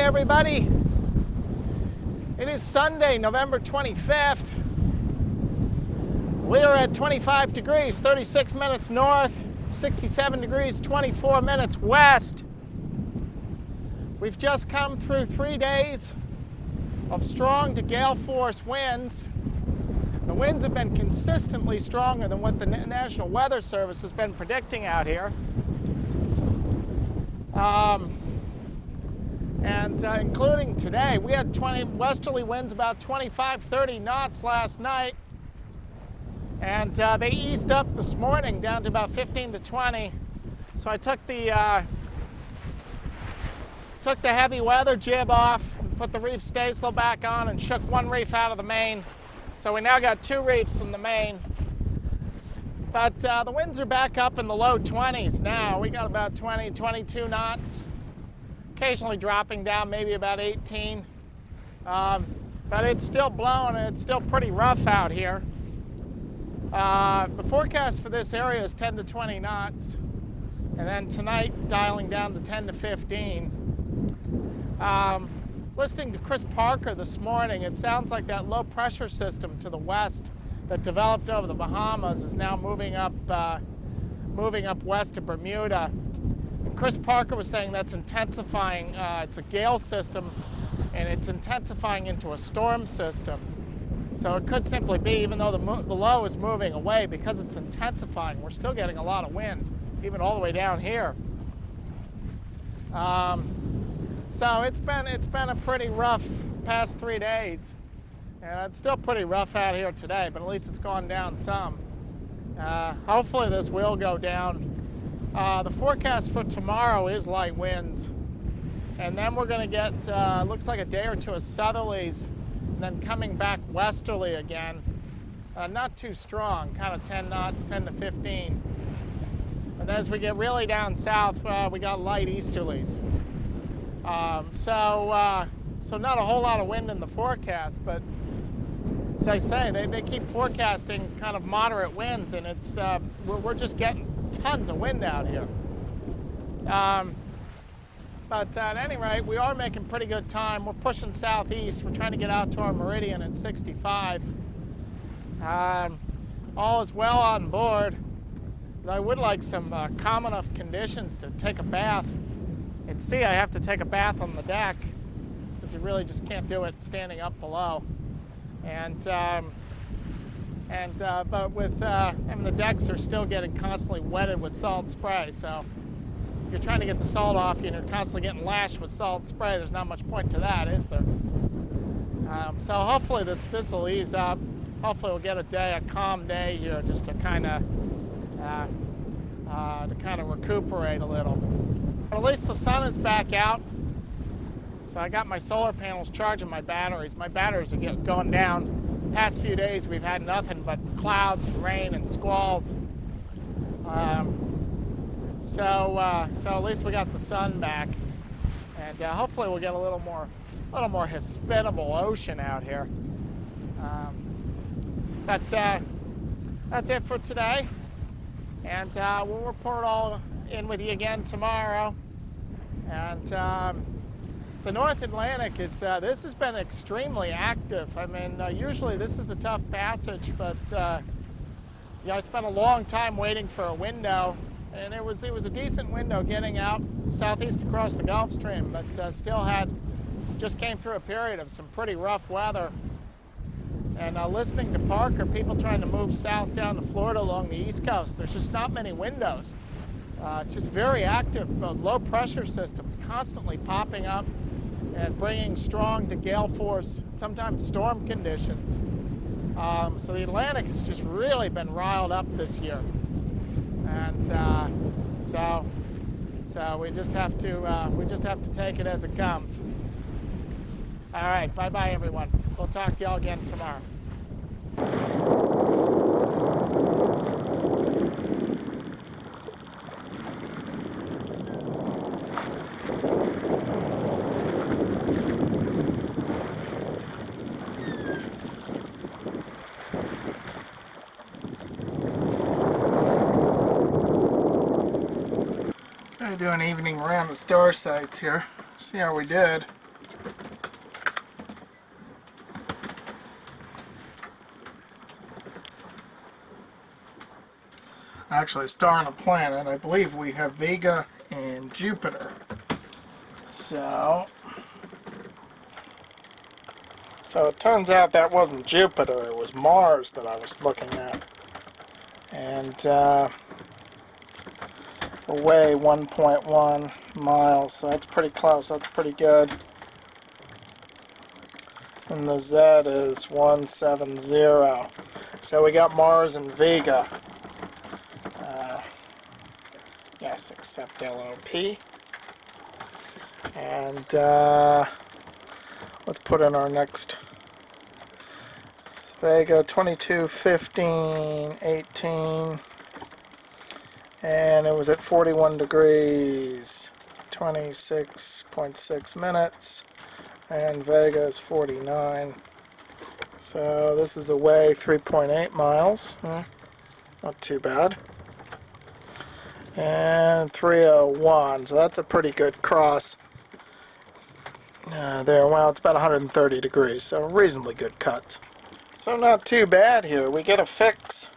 everybody. It is Sunday, November 25th. We are at 25 degrees, 36 minutes north, 67 degrees, 24 minutes west. We've just come through 3 days of strong to gale force winds. The winds have been consistently stronger than what the National Weather Service has been predicting out here. Including today, we had 20 westerly winds about 25-30 knots last night, and they eased up this morning down to about 15 to 20. So I took the heavy weather jib off, and put the reef staysail back on, and shook one reef out of the main. So we now got 2 reefs in the main. But the winds are back up in the low 20s now. We got about 20, 22 knots. Occasionally dropping down maybe about 18. But it's still blowing and it's still pretty rough out here. The forecast for this area is 10 to 20 knots. And then tonight dialing down to 10 to 15. Listening to Chris Parker this morning, it sounds like that low pressure system to the west that developed over the Bahamas is now moving up west to Bermuda. And Chris Parker was saying that's intensifying. It's a gale system, and it's intensifying into a storm system. So it could simply be, even though the low is moving away, because it's intensifying, we're still getting a lot of wind, even all the way down here. So it's been a pretty rough past 3 days. And it's still pretty rough out here today, but at least it's gone down some. Hopefully this will go down. The forecast for tomorrow is light winds. And then we're going to get, looks like a day or two of southerlies, and then coming back westerly again. Not too strong, kind of 10 knots, 10 to 15. And as we get really down south, we got light easterlies. So not a whole lot of wind in the forecast, but as I say, they keep forecasting kind of moderate winds, and it's we're just getting tons of wind out here. But at any rate, we are making pretty good time. We're pushing southeast. We're trying to get out to our meridian at 65. All is well on board. I would like some calm enough conditions to take a bath. And see, I have to take a bath on the deck because you really just can't do it standing up below. But with the decks are still getting constantly wetted with salt spray. So if you're trying to get the salt off you and you're constantly getting lashed with salt spray, there's not much point to that, is there? So hopefully this will ease up. Hopefully we'll get a calm day here, just to kind of recuperate a little. But at least the sun is back out. So I got my solar panels charging my batteries. My batteries are going down. The past few days we've had nothing but clouds and rain and squalls. So at least we got the sun back, and hopefully we'll get a little more hospitable ocean out here. But that's it for today, and we'll report all in with you again tomorrow. And the North Atlantic is, this has been extremely active. I mean, usually this is a tough passage, but I spent a long time waiting for a window, and it was a decent window getting out southeast across the Gulf Stream, but just came through a period of some pretty rough weather. And listening to Parker, people trying to move south down to Florida along the East Coast, there's just not many windows. It's just very active. Low pressure systems constantly popping up and bringing strong to gale force, sometimes storm conditions. So the Atlantic has just really been riled up this year, and so we just have to take it as it comes. All right, bye everyone. We'll talk to y'all again tomorrow. Do an evening round of star sites here. See how we did. actually a star and a planet. I believe we have Vega and Jupiter. So it turns out that wasn't Jupiter, it was Mars that I was looking at. And away 1.1 miles, so that's pretty close, that's pretty good. And the Z is 170. So we got Mars and Vega. Yes, except LOP. And let's put in our next. It's Vega 22, 15, 18. And it was at 41 degrees, 26.6 minutes. And Vega is 49. So this is away 3.8 miles. Not too bad. And 301, so that's a pretty good cross. There, well, it's about 130 degrees, so reasonably good cuts. So not too bad here. We get a fix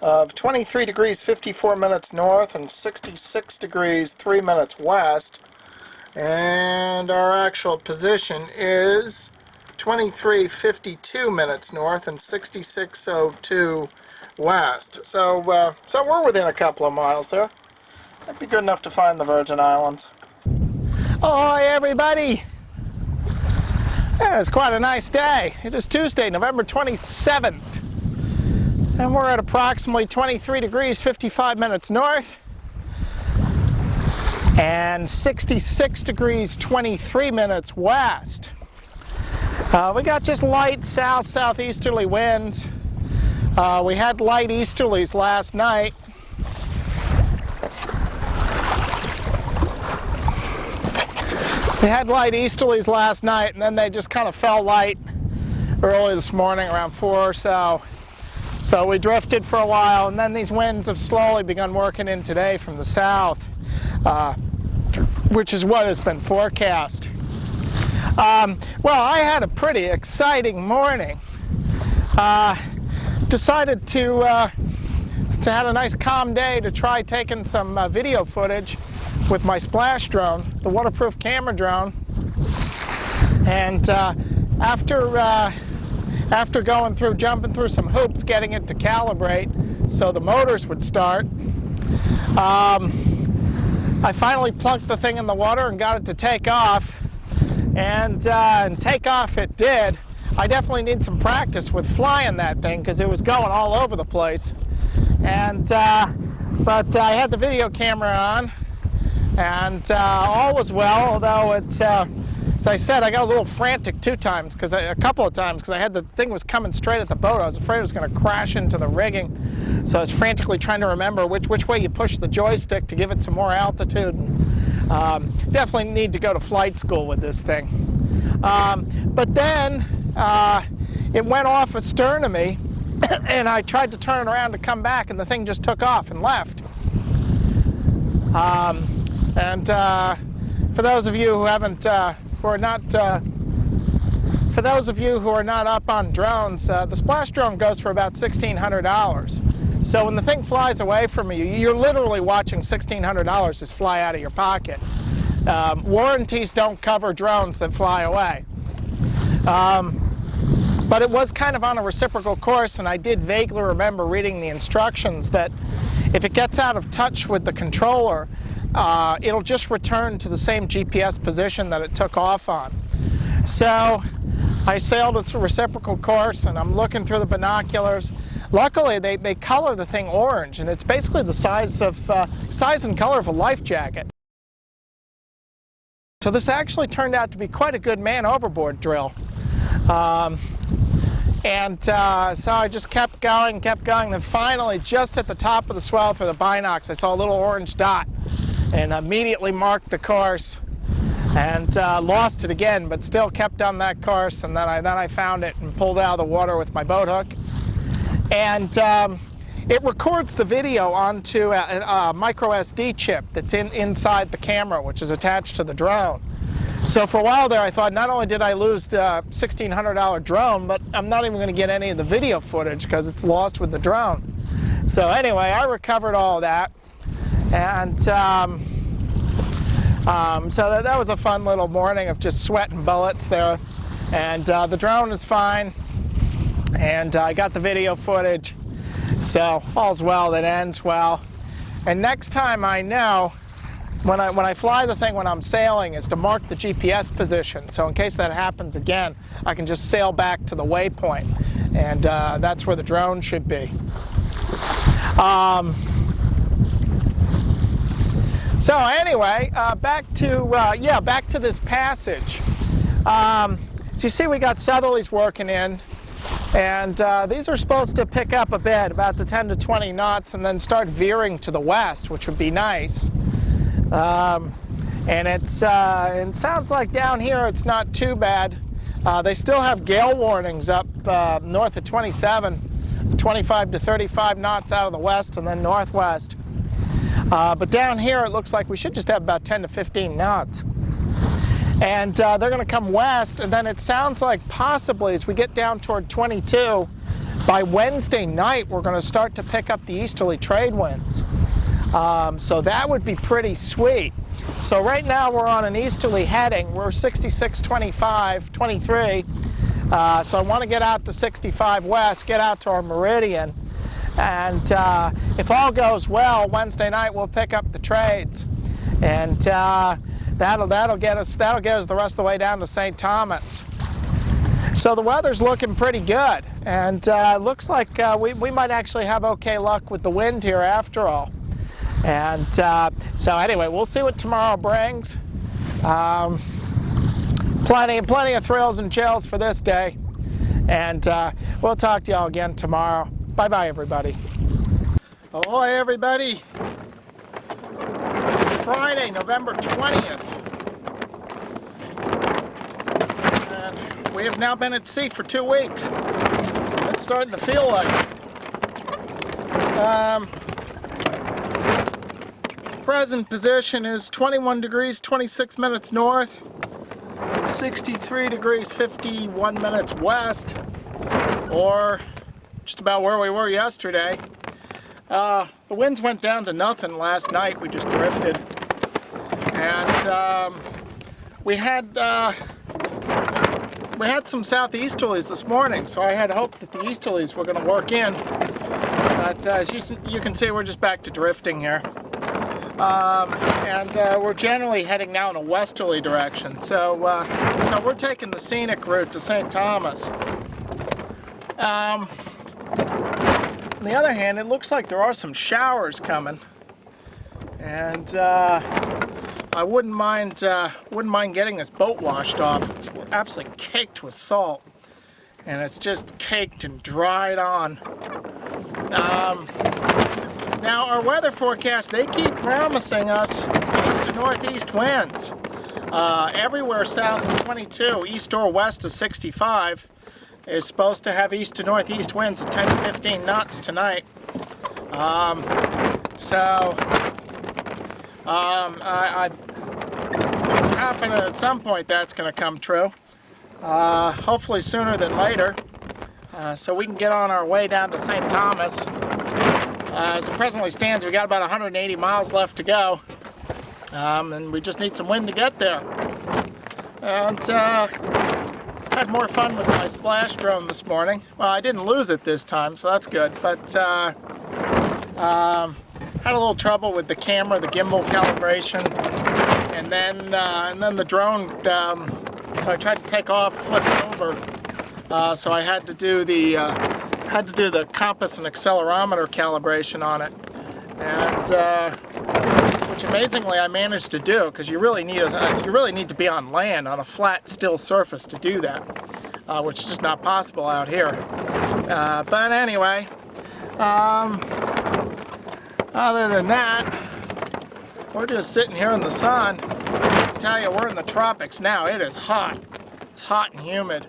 of 23 degrees 54 minutes north and 66 degrees 3 minutes west. And our actual position is 23:52 minutes north and 66:02 west. So we're within a couple of miles there. That'd be good enough to find the Virgin Islands. Ahoy, everybody! Yeah, it's quite a nice day. It is Tuesday, November 27th. And we're at approximately 23 degrees 55 minutes north and 66 degrees 23 minutes west. We got just light southeasterly winds. We had light easterlies last night. And then they just kind of fell light early this morning around 4 or so. So we drifted for a while, and then these winds have slowly begun working in today from the south, which is what has been forecast. Well, I had a pretty exciting morning. Decided to had a nice calm day to try taking some video footage with my splash drone, the waterproof camera drone. And after jumping through some hoops, getting it to calibrate so the motors would start, I finally plunked the thing in the water and got it to take off. And take off it did. I definitely need some practice with flying that thing because it was going all over the place. And but I had the video camera on, and all was well. Although it's, as I said, I got a little frantic a couple of times because I had the thing was coming straight at the boat. I was afraid it was going to crash into the rigging, so I was frantically trying to remember which way you push the joystick to give it some more altitude. Definitely need to go to flight school with this thing. But then it went off astern of me, and I tried to turn it around to come back, and the thing just took off and left. For those of you who are not up on drones, the splash drone goes for about $1,600. So when the thing flies away from you, you're literally watching $1,600 just fly out of your pocket. Warranties don't cover drones that fly away. But it was kind of on a reciprocal course, and I did vaguely remember reading the instructions that if it gets out of touch with the controller, it'll just return to the same GPS position that it took off on. So I sailed its reciprocal course, and I'm looking through the binoculars. Luckily, they color the thing orange, and it's basically the size and color of a life jacket. So this actually turned out to be quite a good man overboard drill. So I just kept going. Then finally, just at the top of the swell through the binocs, I saw a little orange dot and immediately marked the course and lost it again, but still kept on that course. And then I found it and pulled out of the water with my boat hook. And it records the video onto a micro SD chip that's inside the camera, which is attached to the drone. So for a while there, I thought not only did I lose the $1,600 drone, but I'm not even going to get any of the video footage because it's lost with the drone. So anyway, I recovered all that, and so that was a fun little morning of just sweating bullets there. And the drone is fine, and I got the video footage, so all's well that ends well. And next time I know, when I fly the thing when I'm sailing, is to mark the GPS position. So in case that happens again, I can just sail back to the waypoint, and that's where the drone should be. So anyway, back to this passage. So you see, we got southerlies working in, and these are supposed to pick up a bit, about the 10 to 20 knots, and then start veering to the west, which would be nice. And it sounds like down here it's not too bad. They still have gale warnings up north of 27, 25 to 35 knots out of the west and then northwest. But down here it looks like we should just have about 10 to 15 knots. And they're going to come west, and then it sounds like possibly as we get down toward 22, by Wednesday night we're going to start to pick up the easterly trade winds. So that would be pretty sweet. So right now we're on an easterly heading. We're 66, 25, 23. So I want to get out to 65 west, get out to our meridian. And if all goes well, Wednesday night we'll pick up the trades. And that'll get us the rest of the way down to St. Thomas. So the weather's looking pretty good. And looks like we might actually have okay luck with the wind here after all. And so anyway, we'll see what tomorrow brings. Plenty of thrills and chills for this day. And we'll talk to y'all again tomorrow. Bye-bye, everybody. Ahoy, everybody. It's Friday, November 20th. And we have now been at sea for 2 weeks. It's starting to feel like it. Present position is 21 degrees, 26 minutes north, 63 degrees, 51 minutes west, or just about where we were yesterday. The winds went down to nothing last night. We just drifted. And we had some southeasterlies this morning, so I had hoped that the easterlies were going to work in. But as you can see, we're just back to drifting here. And we're generally heading now in a westerly direction. So we're taking the scenic route to St. Thomas. On the other hand, it looks like there are some showers coming, and I wouldn't mind getting this boat washed off. It's absolutely caked with salt, and it's just caked and dried on. Now our weather forecast, they keep promising us east to northeast winds. Everywhere south of 22, east or west of 65, is supposed to have east to northeast winds at 10 to 15 knots tonight. I'm confident at some point that's going to come true. Hopefully sooner than later, so we can get on our way down to St. Thomas. As it presently stands, we got about 180 miles left to go, and we just need some wind to get there. And had more fun with my splash drone this morning. Well, I didn't lose it this time, so that's good. But had a little trouble with the camera, the gimbal calibration, and then the drone. I tried to take off, flipped over, so I had to do the compass and accelerometer calibration on it, and which amazingly I managed to do, because you really need to be on land on a flat, still surface to do that, which is just not possible out here. But anyway, other than that, we're just sitting here in the sun. I tell you, we're in the tropics now. It is hot. It's hot and humid.